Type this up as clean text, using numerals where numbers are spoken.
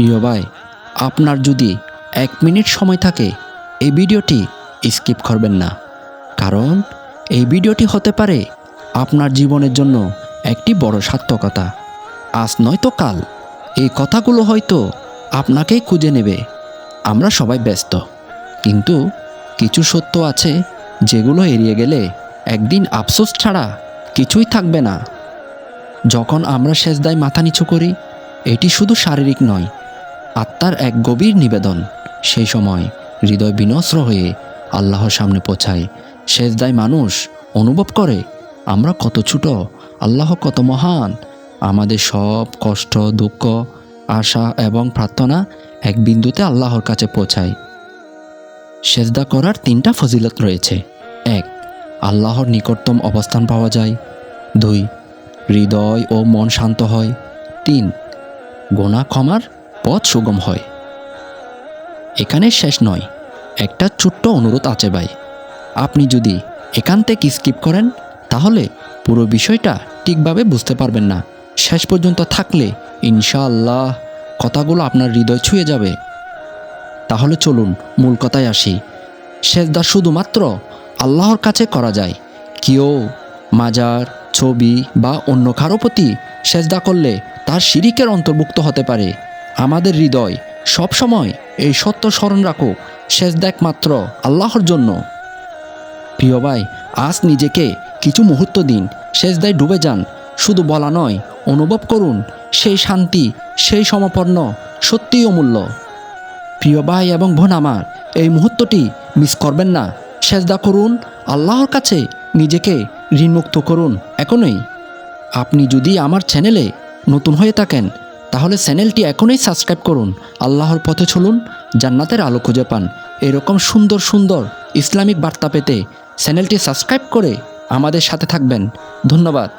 প্রিয় ভাই, আপনার যদি 1 মিনিট সময় থাকে এই ভিডিওটি স্কিপ করবেন না, কারণ এই ভিডিওটি হতে পারে আপনার জীবনের জন্য একটি বড় সার্থকতা। আজ নয়তো কাল এই কথাগুলো হয়তো আপনাকেই খুঁজে নেবে। আমরা সবাই ব্যস্ত, কিন্তু কিছু সত্য আছে যেগুলো এড়িয়ে গেলে একদিন আফসোস ছাড়া কিছুই থাকবে না। যখন আমরা সেজদায় মাথা নিচু করি, এটি শুধু শারীরিক নয়, আত্মার এক গভীর নিবেদন। সেই সময় হৃদয় বিনস্র হয়ে আল্লাহর সামনে পৌঁছায়। সেজদায় মানুষ অনুভব করে আমরা কত ছোট, আল্লাহ কত মহান। আমাদের সব কষ্ট, দুঃখ, আশা এবং প্রার্থনা এক বিন্দুতে আল্লাহর কাছে পৌঁছায়। সেজদা করার 3টা ফজিলত রয়েছে। 1. আল্লাহর নিকটতম অবস্থান পাওয়া যায়। 2. হৃদয় ও মন শান্ত হয়। 3. গুনাহ ক্ষমার পথ সুগম হয়। এখানে শেষ নয়, একটা ছোট্ট অনুরোধ আছে ভাই। আপনি যদি এখান থেকে স্কিপ করেন তাহলে পুরো বিষয়টা ঠিকভাবে বুঝতে পারবেন না। শেষ পর্যন্ত থাকলে ইনশাআল্লাহ কথাগুলো আপনার হৃদয় ছুঁয়ে যাবে। তাহলে চলুন মূল কথায় আসি। সেজদা শুধুমাত্র আল্লাহর কাছে করা যায়। কেউ মাজার, ছবি বা অন্য কারো প্রতি সেজদা করলে তার শিরিকের অন্তর্ভুক্ত হতে পারে। আমাদের হৃদয় সবসময় এই সত্য স্মরণ রাখুক, সেজদা একমাত্র আল্লাহর জন্য। প্রিয় ভাই, আজ নিজেকে কিছু মুহূর্ত দিন, সেজদায় ডুবে যান। শুধু বলা নয়, অনুভব করুন সেই শান্তি, সেই সমর্পণ সত্যিই অমূল্য। প্রিয় ভাই এবং বোন আমার, এই মুহূর্তটি মিস করবেন না। সেজদা করুন আল্লাহর কাছে, নিজেকে ঋণমুক্ত করুন এখনই। আপনি যদি আমার চ্যানেলে নতুন হয়ে থাকেন তাহলে চ্যানেলটি এখনই সাবস্ক্রাইব করুন। আল্লাহর পথে চলুন, জান্নাতের আলো খুঁজে পান। এরকম সুন্দর সুন্দর ইসলামিক বার্তা পেতে চ্যানেলটি সাবস্ক্রাইব করে আমাদের সাথে থাকবেন। ধন্যবাদ।